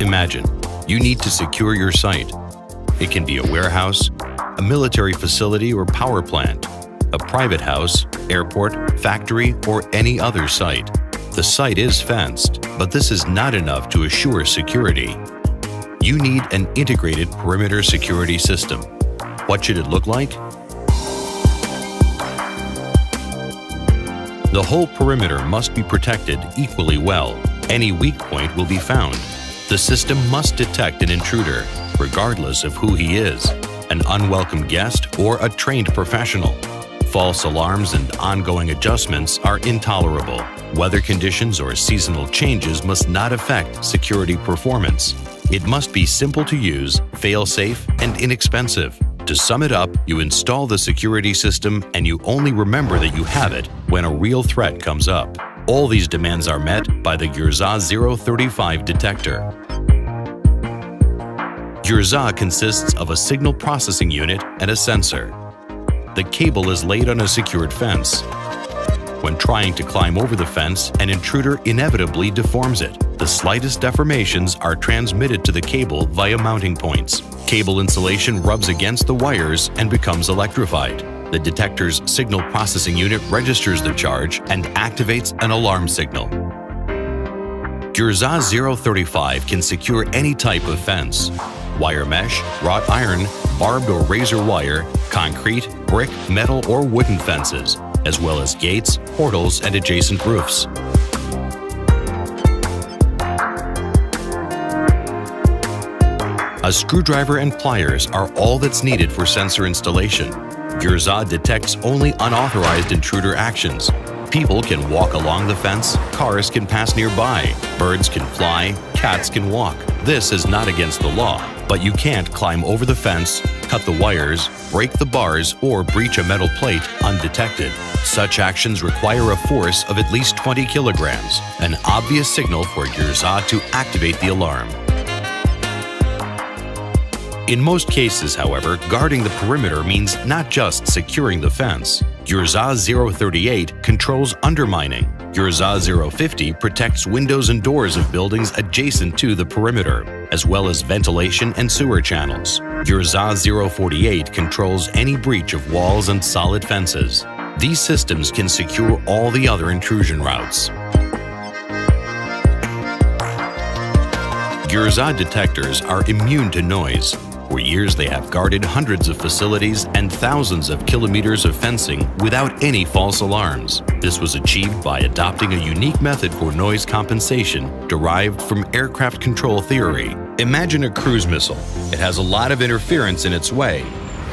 Imagine, you need to secure your site. It can be a warehouse, a military facility or power plant, a private house, airport, factory, or any other site. The site is fenced, but this is not enough to assure security. You need an integrated perimeter security system. What should it look like? The whole perimeter must be protected equally well. Any weak point will be found. The system must detect an intruder, regardless of who he is, an unwelcome guest or a trained professional. False alarms and ongoing adjustments are intolerable. Weather conditions or seasonal changes must not affect security performance. It must be simple to use, fail-safe, and inexpensive. To sum it up, you install the security system and you only remember that you have it when a real threat comes up. All these demands are met by the Gyurza 035 detector. Gyurza consists of a signal processing unit and a sensor. The cable is laid on a secured fence. When trying to climb over the fence, an intruder inevitably deforms it. The slightest deformations are transmitted to the cable via mounting points. Cable insulation rubs against the wires and becomes electrified. The detector's signal processing unit registers the charge and activates an alarm signal. Gyurza 035 can secure any type of fence: wire mesh, wrought iron, barbed or razor wire, concrete, brick, metal, or wooden fences, as well as gates, portals, and adjacent roofs. A screwdriver and pliers are all that's needed for sensor installation. Gyurza detects only unauthorized intruder actions. People can walk along the fence, cars can pass nearby, birds can fly, cats can walk. This is not against the law, but you can't climb over the fence, cut the wires, break the bars, or breach a metal plate undetected. Such actions require a force of at least 20 kilograms, an obvious signal for Gyurza to activate the alarm. In most cases, however, guarding the perimeter means not just securing the fence. Gyurza 038 controls undermining. Gyurza 050 protects windows and doors of buildings adjacent to the perimeter, as well as ventilation and sewer channels. Gyurza 048 controls any breach of walls and solid fences. These systems can secure all the other intrusion routes. Gyurza detectors are immune to noise. For years, they have guarded hundreds of facilities and thousands of kilometers of fencing without any false alarms. This was achieved by adopting a unique method for noise compensation derived from aircraft control theory. Imagine a cruise missile. It has a lot of interference in its way.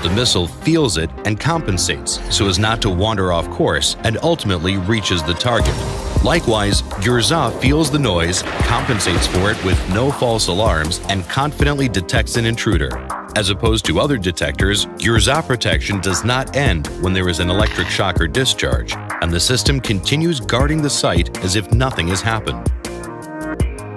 The missile feels it and compensates so as not to wander off course and ultimately reaches the target. Likewise, Gyurza feels the noise, compensates for it with no false alarms, and confidently detects an intruder. As opposed to other detectors, Gyurza protection does not end when there is an electric shock or discharge, and the system continues guarding the site as if nothing has happened.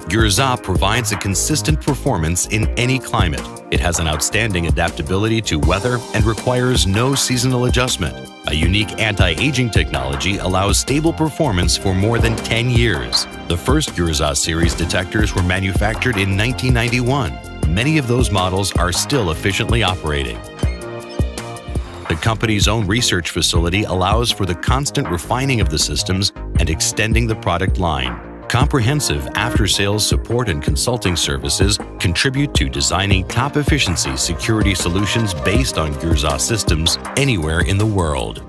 Gyurza provides a consistent performance in any climate. It has an outstanding adaptability to weather and requires no seasonal adjustment. A unique anti-aging technology allows stable performance for more than 10 years. The first Gyurza series detectors were manufactured in 1991. Many of those models are still efficiently operating. The company's own research facility allows for the constant refining of the systems and extending the product line. Comprehensive after-sales support and consulting services contribute to designing top-efficiency security solutions based on Gyurza systems anywhere in the world.